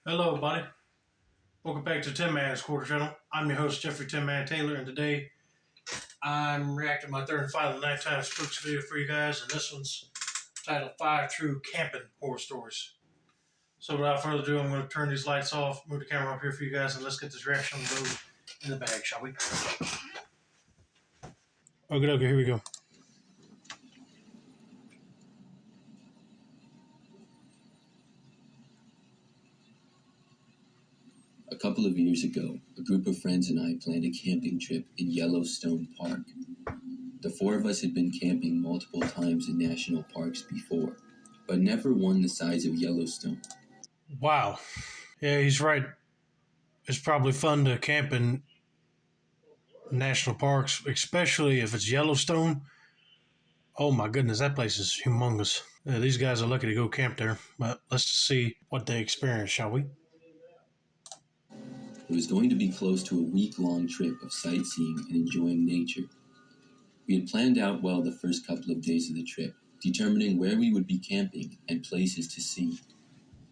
Hello, buddy. Welcome back to Tin Man's Quarter Channel. I'm your host, Jeffrey Tin Man Taylor, and today I'm reacting to my third and final nighttime Spooks video for you guys, and this one's titled Five True Camping Horror Stories. So without further ado, I'm going to turn these lights off, move the camera up here for you guys, and let's get this reaction on the road in the bag, shall we? Okay, here we go. A couple of years ago, a group of friends and I planned a camping trip in Yellowstone Park. The four of us had been camping multiple times in national parks before, but never one the size of Yellowstone. Wow. Yeah, he's right. It's probably fun to camp in national parks, especially if it's Yellowstone. Oh my goodness, that place is humongous. These guys are lucky to go camp there, but let's just see what they experience, shall we? It was going to be close to a week-long trip of sightseeing and enjoying nature. We had planned out well the first couple of days of the trip, determining where we would be camping and places to see.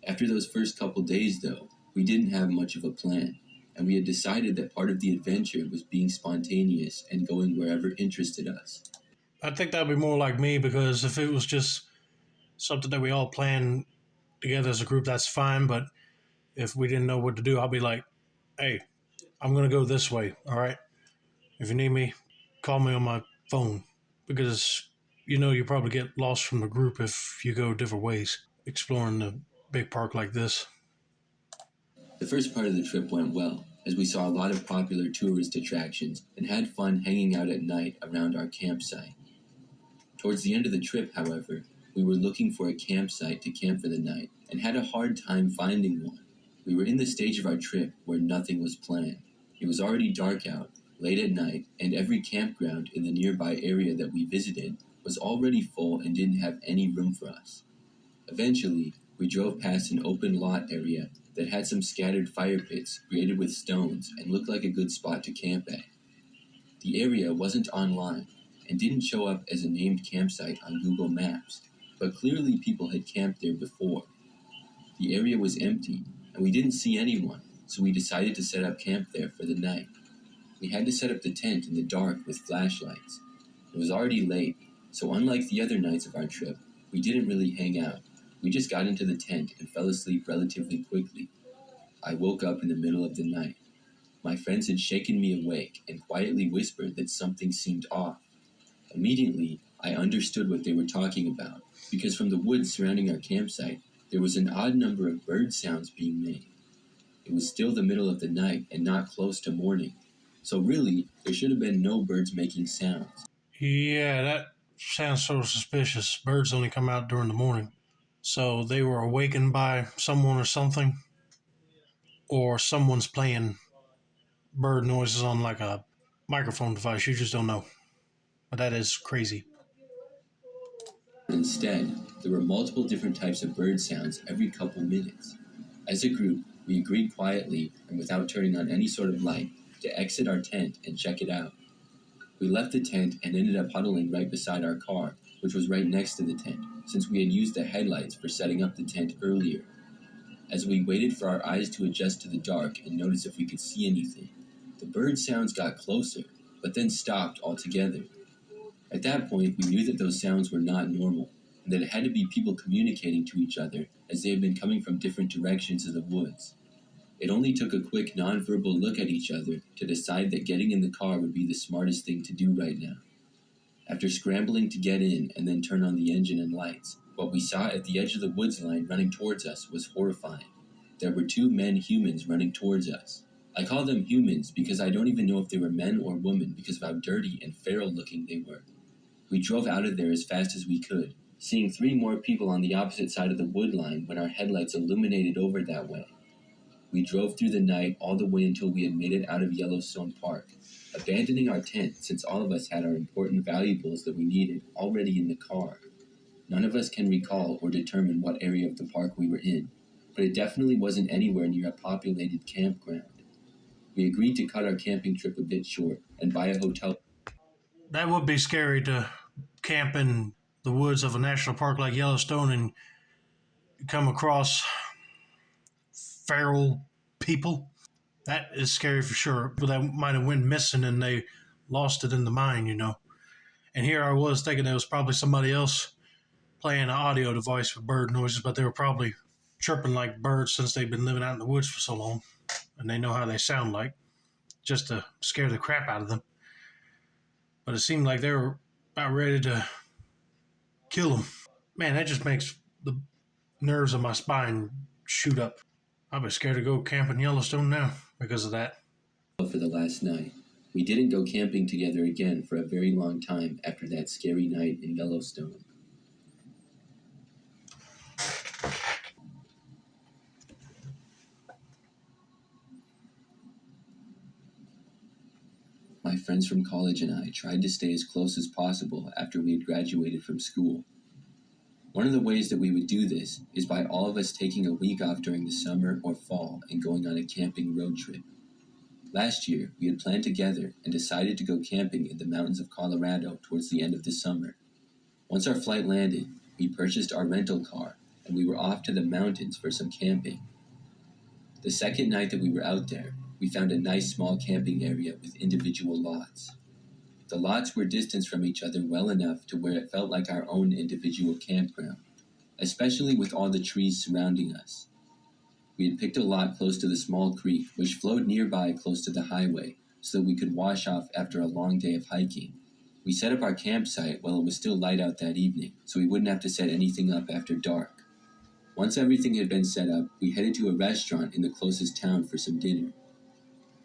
After those first couple days, though, we didn't have much of a plan, and we had decided that part of the adventure was being spontaneous and going wherever interested us. I think that'd be more like me because if it was just something that we all planned together as a group, that's fine. But if we didn't know what to do, I'll be like, hey, I'm going to go this way. All right. If you need me, call me on my phone because you probably get lost from the group if you go different ways exploring a big park like this. The first part of the trip went well, as we saw a lot of popular tourist attractions and had fun hanging out at night around our campsite. Towards the end of the trip, however, we were looking for a campsite to camp for the night and had a hard time finding one. We were in the stage of our trip where nothing was planned. It was already dark out, late at night, and every campground in the nearby area that we visited was already full and didn't have any room for us. Eventually, we drove past an open lot area that had some scattered fire pits created with stones and looked like a good spot to camp at. The area wasn't online and didn't show up as a named campsite on Google Maps, but clearly people had camped there before. The area was empty, and we didn't see anyone, so we decided to set up camp there for the night. We had to set up the tent in the dark with flashlights. It was already late, so unlike the other nights of our trip, we didn't really hang out. We just got into the tent and fell asleep relatively quickly. I woke up in the middle of the night. My friends had shaken me awake and quietly whispered that something seemed off. Immediately, I understood what they were talking about, because from the woods surrounding our campsite, there was an odd number of bird sounds being made. It was still the middle of the night and not close to morning, so really, there should have been no birds making sounds. Yeah, that sounds so suspicious. Birds only come out during the morning. So they were awakened by someone or something, or someone's playing bird noises on like a microphone device. You just don't know. But that is crazy. Instead, there were multiple different types of bird sounds every couple minutes. As a group, we agreed quietly and without turning on any sort of light to exit our tent and check it out. We left the tent and ended up huddling right beside our car, which was right next to the tent, since we had used the headlights for setting up the tent earlier. As we waited for our eyes to adjust to the dark and notice if we could see anything, the bird sounds got closer, but then stopped altogether. At that point, we knew that those sounds were not normal, and that it had to be people communicating to each other as they had been coming from different directions of the woods. It only took a quick nonverbal look at each other to decide that getting in the car would be the smartest thing to do right now. After scrambling to get in and then turn on the engine and lights, what we saw at the edge of the woods line running towards us was horrifying. There were two men humans running towards us. I call them humans because I don't even know if they were men or women because of how dirty and feral looking they were. We drove out of there as fast as we could, seeing three more people on the opposite side of the wood line when our headlights illuminated over that way. We drove through the night all the way until we had made it out of Yellowstone Park, abandoning our tent since all of us had our important valuables that we needed already in the car. None of us can recall or determine what area of the park we were in, but it definitely wasn't anywhere near a populated campground. We agreed to cut our camping trip a bit short and buy a hotel. That would be scary to camp in the woods of a national park like Yellowstone and come across feral people. That is scary for sure. But that might have went missing and they lost it in the mine, you know. And here I was thinking it was probably somebody else playing an audio device for bird noises, but they were probably chirping like birds since they've been living out in the woods for so long and they know how they sound like, just to scare the crap out of them. But it seemed like they were about ready to kill them. Man, that just makes the nerves of my spine shoot up. I'll be scared to go camp in Yellowstone now because of that. For the last night. We didn't go camping together again for a very long time after that scary night in Yellowstone. My friends from college and I tried to stay as close as possible after we had graduated from school. One of the ways that we would do this is by all of us taking a week off during the summer or fall and going on a camping road trip. Last year, we had planned together and decided to go camping in the mountains of Colorado towards the end of the summer. Once our flight landed, we purchased our rental car and we were off to the mountains for some camping. The second night that we were out there, we found a nice small camping area with individual lots. The lots were distanced from each other well enough to where it felt like our own individual campground, especially with all the trees surrounding us. We had picked a lot close to the small creek, which flowed nearby close to the highway, so that we could wash off after a long day of hiking. We set up our campsite while it was still light out that evening, so we wouldn't have to set anything up after dark. Once everything had been set up, we headed to a restaurant in the closest town for some dinner.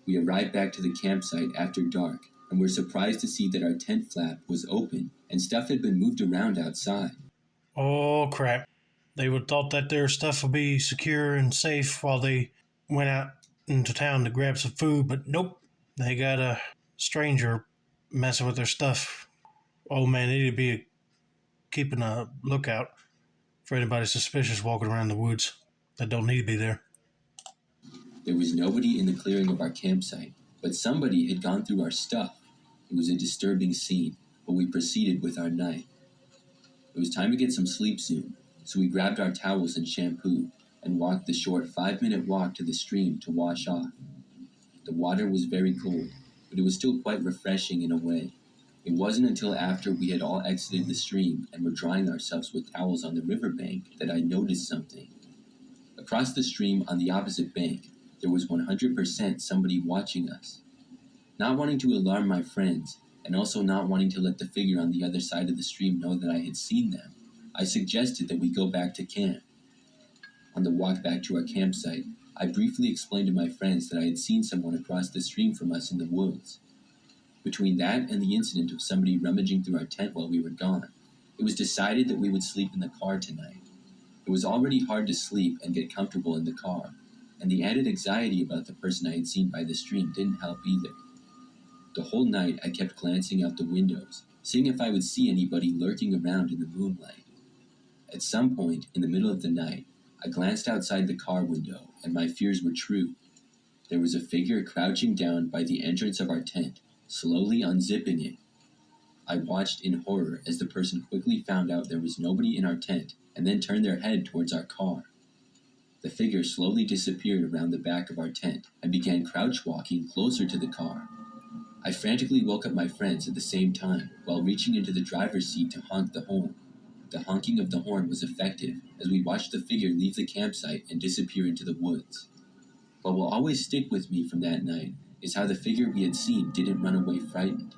We arrived back to the campsite after dark, and were surprised to see that our tent flap was open and stuff had been moved around outside. Oh, crap. They would have thought that their stuff would be secure and safe while they went out into town to grab some food, but nope. They got a stranger messing with their stuff. Oh, man, they need to be keeping a lookout for anybody suspicious walking around the woods that don't need to be there. There was nobody in the clearing of our campsite, but somebody had gone through our stuff. It was a disturbing scene, but we proceeded with our night. It was time to get some sleep soon, so we grabbed our towels and shampoo and walked the short 5-minute walk to the stream to wash off. The water was very cold, but it was still quite refreshing in a way. It wasn't until after we had all exited the stream and were drying ourselves with towels on the riverbank that I noticed something. Across the stream on the opposite bank, there was 100% somebody watching us. Not wanting to alarm my friends, and also not wanting to let the figure on the other side of the stream know that I had seen them, I suggested that we go back to camp. On the walk back to our campsite, I briefly explained to my friends that I had seen someone across the stream from us in the woods. Between that and the incident of somebody rummaging through our tent while we were gone, it was decided that we would sleep in the car tonight. It was already hard to sleep and get comfortable in the car, and the added anxiety about the person I had seen by the stream didn't help either. The whole night I kept glancing out the windows, seeing if I would see anybody lurking around in the moonlight. At some point in the middle of the night, I glanced outside the car window, and my fears were true. There was a figure crouching down by the entrance of our tent, slowly unzipping it. I watched in horror as the person quickly found out there was nobody in our tent and then turned their head towards our car. The figure slowly disappeared around the back of our tent and began crouch walking closer to the car. I frantically woke up my friends at the same time while reaching into the driver's seat to honk the horn. The honking of the horn was effective as we watched the figure leave the campsite and disappear into the woods. What will always stick with me from that night is how the figure we had seen didn't run away frightened.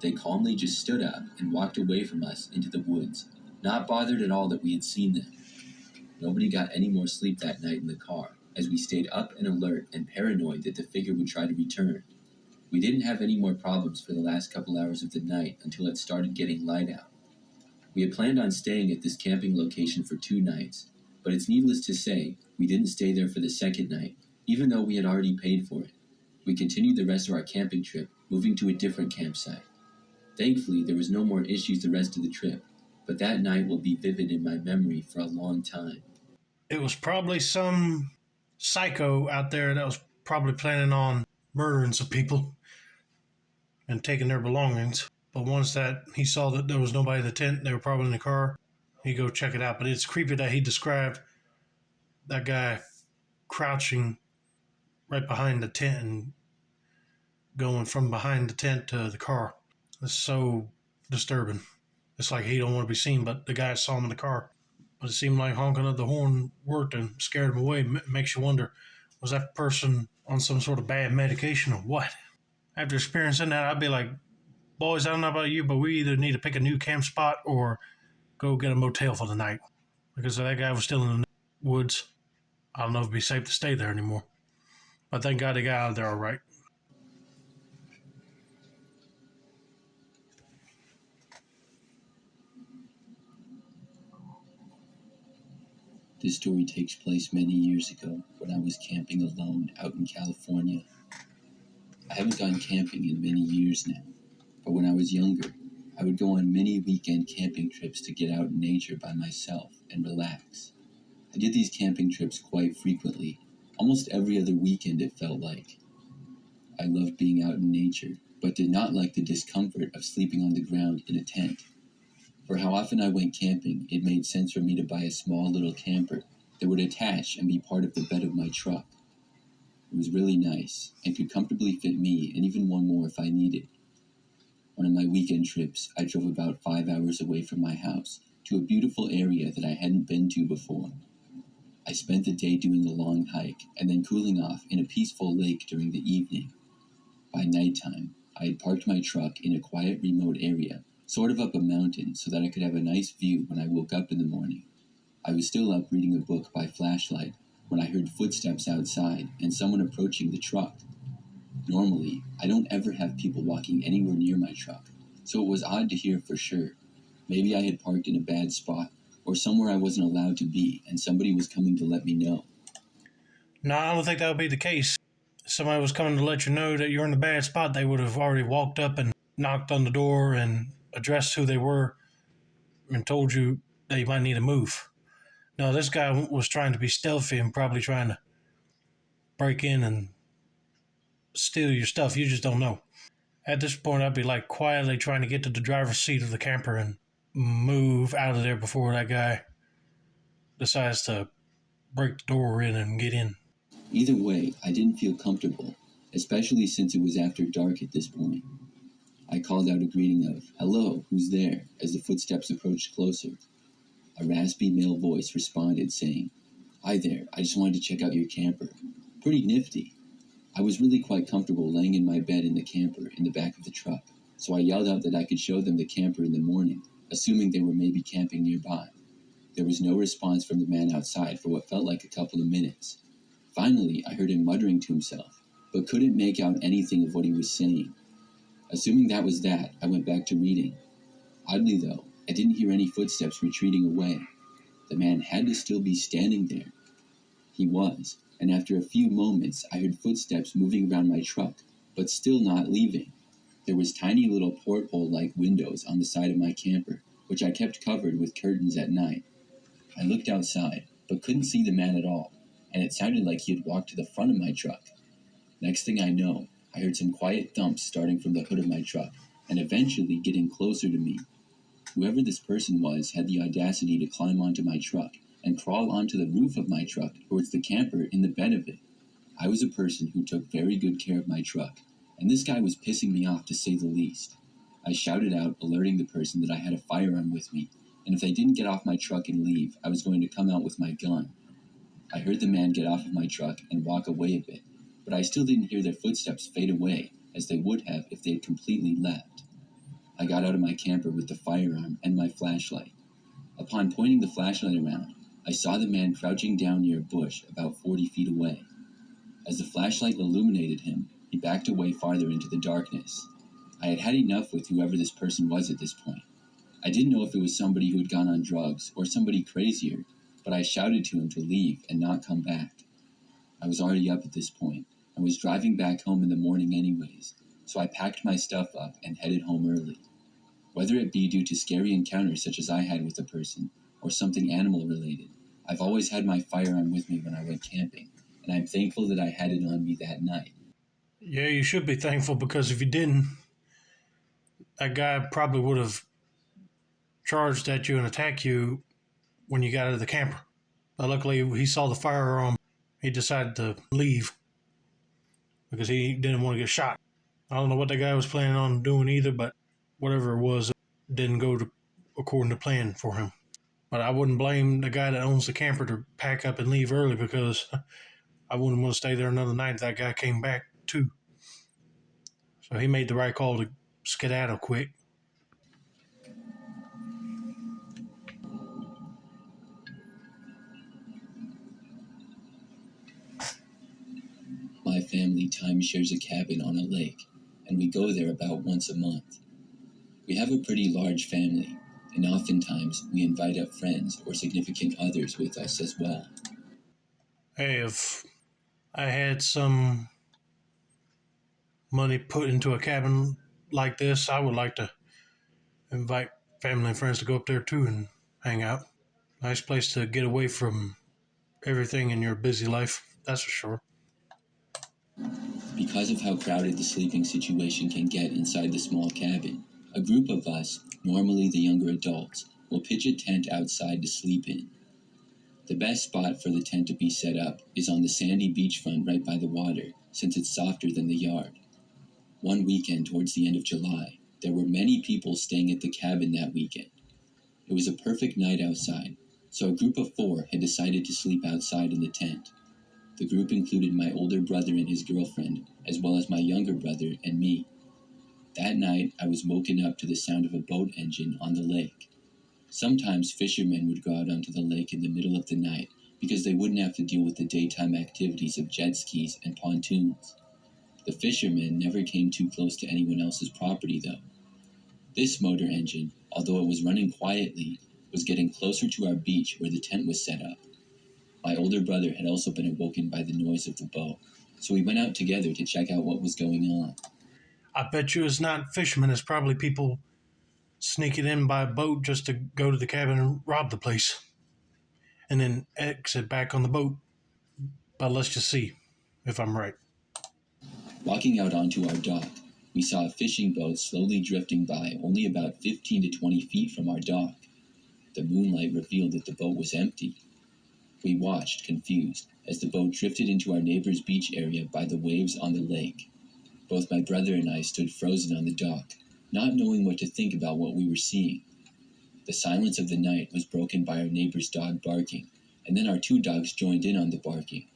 They calmly just stood up and walked away from us into the woods, not bothered at all that we had seen them. Nobody got any more sleep that night in the car, as we stayed up and alert and paranoid that the figure would try to return. We didn't have any more problems for the last couple hours of the night until it started getting light out. We had planned on staying at this camping location for 2 nights, but it's needless to say, we didn't stay there for the second night, even though we had already paid for it. We continued the rest of our camping trip, moving to a different campsite. Thankfully, there was no more issues the rest of the trip, but that night will be vivid in my memory for a long time. It was probably some psycho out there that was probably planning on murdering some people and taking their belongings. But once that he saw that there was nobody in the tent, they were probably in the car, he'd go check it out. But it's creepy that he described that guy crouching right behind the tent and going from behind the tent to the car. It's so disturbing. It's like he don't want to be seen, but the guy saw him in the car. But it seemed like honking of the horn worked and scared him away. Makes you wonder, was that person on some sort of bad medication or what? After experiencing that, I'd be like, boys, I don't know about you, but we either need to pick a new camp spot or go get a motel for the night. Because that guy was still in the woods. I don't know if it'd be safe to stay there anymore. But thank God they got out of there all right. This story takes place many years ago when I was camping alone out in California. I haven't gone camping in many years now, but when I was younger, I would go on many weekend camping trips to get out in nature by myself and relax. I did these camping trips quite frequently, almost every other weekend it felt like. I loved being out in nature, but did not like the discomfort of sleeping on the ground in a tent. For how often I went camping, it made sense for me to buy a small little camper that would attach and be part of the bed of my truck. It was really nice and could comfortably fit me and even one more if I needed. One of my weekend trips, I drove about 5 hours away from my house to a beautiful area that I hadn't been to before. I spent the day doing a long hike and then cooling off in a peaceful lake during the evening. By nighttime, I had parked my truck in a quiet remote area, sort of up a mountain so that I could have a nice view when I woke up in the morning. I was still up reading a book by flashlight when I heard footsteps outside and someone approaching the truck. Normally, I don't ever have people walking anywhere near my truck, so it was odd to hear for sure. Maybe I had parked in a bad spot, or somewhere I wasn't allowed to be, and somebody was coming to let me know. No, I don't think that would be the case. If somebody was coming to let you know that you're in a bad spot, they would have already walked up and knocked on the door and addressed who they were and told you that you might need to move. No, this guy was trying to be stealthy and probably trying to break in and steal your stuff. You just don't know. At this point, I'd be like quietly trying to get to the driver's seat of the camper and move out of there before that guy decides to break the door in and get in. Either way, I didn't feel comfortable, especially since it was after dark at this point. I called out a greeting of, "Hello, who's there?" as the footsteps approached closer. A raspy male voice responded saying, "Hi there, I just wanted to check out your camper. Pretty nifty." I was really quite comfortable laying in my bed in the camper in the back of the truck, so I yelled out that I could show them the camper in the morning, assuming they were maybe camping nearby. There was no response from the man outside for what felt like a couple of minutes. Finally, I heard him muttering to himself, but couldn't make out anything of what he was saying. Assuming that was that, I went back to reading. Oddly though, I didn't hear any footsteps retreating away. The man had to still be standing there. He was, and after a few moments I heard footsteps moving around my truck, but still not leaving. There was tiny little porthole-like windows on the side of my camper, which I kept covered with curtains at night. I looked outside, but couldn't see the man at all, and it sounded like he had walked to the front of my truck. Next thing I know, I heard some quiet thumps starting from the hood of my truck, and eventually getting closer to me. Whoever this person was had the audacity to climb onto my truck and crawl onto the roof of my truck towards the camper in the bed of it. I was a person who took very good care of my truck, and this guy was pissing me off to say the least. I shouted out, alerting the person that I had a firearm with me, and if they didn't get off my truck and leave, I was going to come out with my gun. I heard the man get off of my truck and walk away a bit, but I still didn't hear their footsteps fade away, as they would have if they had completely left. I got out of my camper with the firearm and my flashlight. Upon pointing the flashlight around, I saw the man crouching down near a bush about 40 feet away. As the flashlight illuminated him, he backed away farther into the darkness. I had had enough with whoever this person was at this point. I didn't know if it was somebody who had gone on drugs or somebody crazier, but I shouted to him to leave and not come back. I was already up at this point and was driving back home in the morning anyways, so I packed my stuff up and headed home early. Whether it be due to scary encounters such as I had with the person, or something animal related, I've always had my firearm with me when I went camping, and I'm thankful that I had it on me that night. Yeah, you should be thankful because if you didn't, that guy probably would have charged at you and attacked you when you got out of the camper. But luckily, he saw the firearm he decided to leave because he didn't want to get shot. I don't know what the guy was planning on doing either, but whatever it was, it didn't go according to plan for him. But I wouldn't blame the guy that owns the camper to pack up and leave early because I wouldn't want to stay there another night if that guy came back too. So he made the right call to skedaddle quick. My family timeshares a cabin on a lake, and we go there about once a month. We have a pretty large family, and oftentimes we invite up friends or significant others with us as well. Hey, if I had some money put into a cabin like this, I would like to invite family and friends to go up there too and hang out. Nice place to get away from everything in your busy life, that's for sure. Because of how crowded the sleeping situation can get inside the small cabin, a group of us, normally the younger adults, will pitch a tent outside to sleep in. The best spot for the tent to be set up is on the sandy beachfront right by the water, since it's softer than the yard. One weekend towards the end of July, there were many people staying at the cabin that weekend. It was a perfect night outside, so a group of 4 had decided to sleep outside in the tent. The group included my older brother and his girlfriend, as well as my younger brother and me. That night, I was woken up to the sound of a boat engine on the lake. Sometimes fishermen would go out onto the lake in the middle of the night because they wouldn't have to deal with the daytime activities of jet skis and pontoons. The fishermen never came too close to anyone else's property, though. This motor engine, although it was running quietly, was getting closer to our beach where the tent was set up. My older brother had also been awoken by the noise of the boat, so we went out together to check out what was going on. I bet you it's not fishermen, it's probably people sneaking in by boat just to go to the cabin and rob the place and then exit back on the boat. But let's just see if I'm right. Walking out onto our dock, we saw a fishing boat slowly drifting by only about 15 to 20 feet from our dock. The moonlight revealed that the boat was empty. We watched, confused, as the boat drifted into our neighbor's beach area by the waves on the lake. Both my brother and I stood frozen on the dock, not knowing what to think about what we were seeing. The silence of the night was broken by our neighbor's dog barking, and then our 2 dogs joined in on the barking.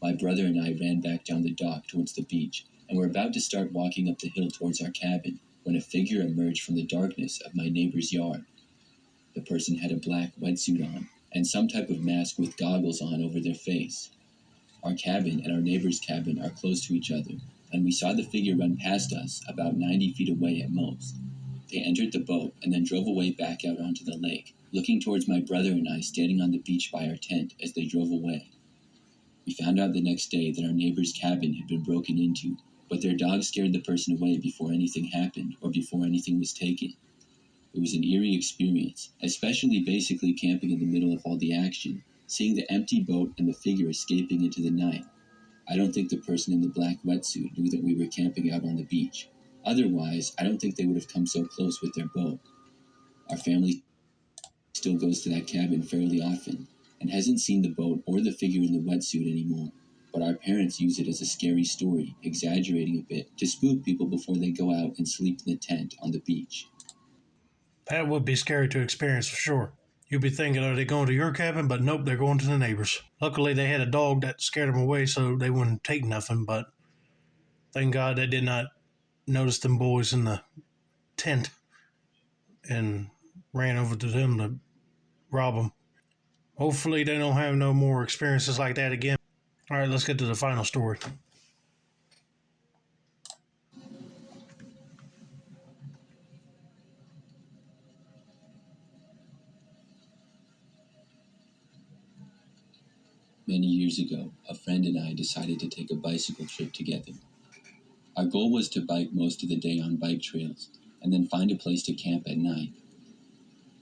My brother and I ran back down the dock towards the beach, and were about to start walking up the hill towards our cabin when a figure emerged from the darkness of my neighbor's yard. The person had a black wetsuit on, and some type of mask with goggles on over their face. Our cabin and our neighbor's cabin are close to each other, and we saw the figure run past us about 90 feet away at most. They entered the boat and then drove away back out onto the lake, looking towards my brother and I standing on the beach by our tent as they drove away. We found out the next day that our neighbor's cabin had been broken into, but their dog scared the person away before anything happened or before anything was taken. It was an eerie experience, especially basically camping in the middle of all the action, seeing the empty boat and the figure escaping into the night. I don't think the person in the black wetsuit knew that we were camping out on the beach. Otherwise, I don't think they would have come so close with their boat. Our family still goes to that cabin fairly often, and hasn't seen the boat or the figure in the wetsuit anymore. But our parents use it as a scary story, exaggerating a bit, to spook people before they go out and sleep in the tent on the beach. That would be scary to experience for sure. You'd be thinking, are they going to your cabin? But nope, they're going to the neighbors. Luckily, they had a dog that scared them away so they wouldn't take nothing, but thank God they did not notice them boys in the tent and ran over to them to rob them. Hopefully, they don't have no more experiences like that again. All right, let's get to the final story. Many years ago, a friend and I decided to take a bicycle trip together. Our goal was to bike most of the day on bike trails, and then find a place to camp at night.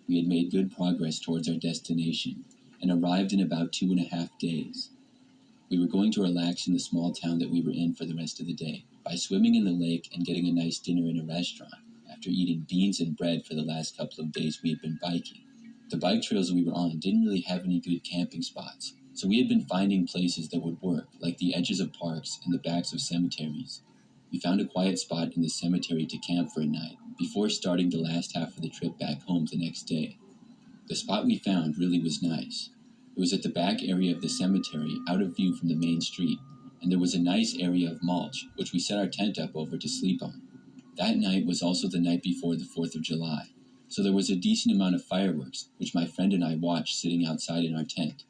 We had made good progress towards our destination, and arrived in about 2.5 days. We were going to relax in the small town that we were in for the rest of the day, by swimming in the lake and getting a nice dinner in a restaurant, after eating beans and bread for the last couple of days we had been biking. The bike trails we were on didn't really have any good camping spots, So we had been finding places that would work, like the edges of parks and the backs of cemeteries. We found a quiet spot in the cemetery to camp for a night, before starting the last half of the trip back home the next day. The spot we found really was nice. It was at the back area of the cemetery, out of view from the main street, and there was a nice area of mulch, which we set our tent up over to sleep on. That night was also the night before the 4th of July, so there was a decent amount of fireworks, which my friend and I watched sitting outside in our tent.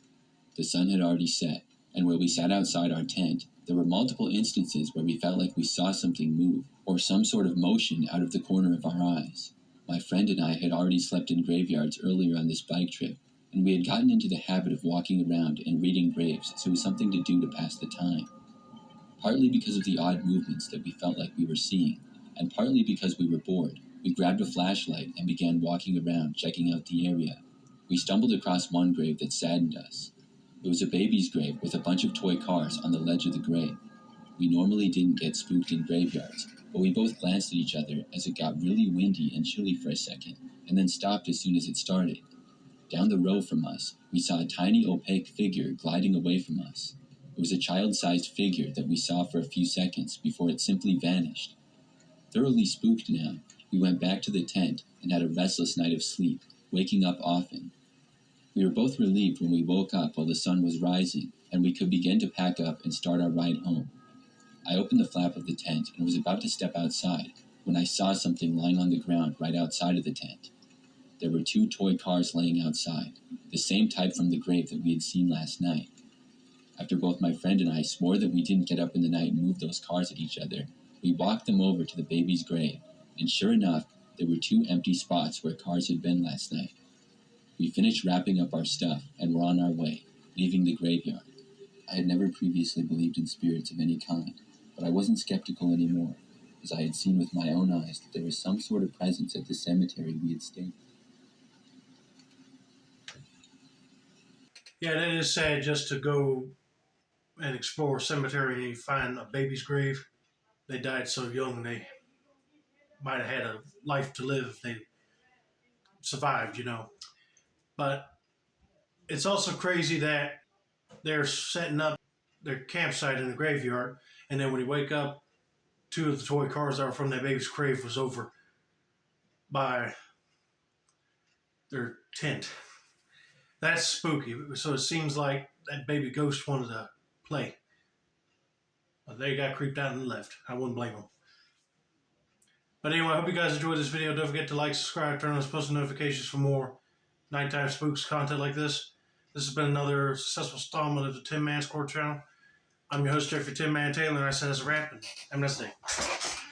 The sun had already set, and where we sat outside our tent, there were multiple instances where we felt like we saw something move, or some sort of motion out of the corner of our eyes. My friend and I had already slept in graveyards earlier on this bike trip, and we had gotten into the habit of walking around and reading graves, so it was something to do to pass the time. Partly because of the odd movements that we felt like we were seeing, and partly because we were bored, we grabbed a flashlight and began walking around, checking out the area. We stumbled across one grave that saddened us. It was a baby's grave with a bunch of toy cars on the ledge of the grave. We normally didn't get spooked in graveyards, but we both glanced at each other as it got really windy and chilly for a second, and then stopped as soon as it started. Down the row from us, we saw a tiny opaque figure gliding away from us. It was a child-sized figure that we saw for a few seconds before it simply vanished. Thoroughly spooked now, we went back to the tent and had a restless night of sleep, waking up often. We were both relieved when we woke up while the sun was rising, and we could begin to pack up and start our ride home. I opened the flap of the tent and was about to step outside when I saw something lying on the ground right outside of the tent. There were 2 toy cars laying outside, the same type from the grave that we had seen last night. After both my friend and I swore that we didn't get up in the night and move those cars at each other, we walked them over to the baby's grave, and sure enough, there were 2 empty spots where cars had been last night. We finished wrapping up our stuff and were on our way, leaving the graveyard. I had never previously believed in spirits of any kind, but I wasn't skeptical anymore, as I had seen with my own eyes that there was some sort of presence at the cemetery we had stayed. Yeah, that is sad just to go and explore a cemetery and you find a baby's grave. They died so young they might have had a life to live if they survived, But it's also crazy that they're setting up their campsite in the graveyard, and then when you wake up, 2 of the toy cars that were from that baby's grave was over by their tent. That's spooky. So it seems like that baby ghost wanted to play. But they got creeped out and left. I wouldn't blame them. But anyway, I hope you guys enjoyed this video. Don't forget to like, subscribe, turn on those post notifications for more nighttime spooks content like this. This has been another successful installment of the Tin Man Score channel. I'm your host, Jeffrey Tin Man Taylor, and I said it's a wrap, and have a nice day.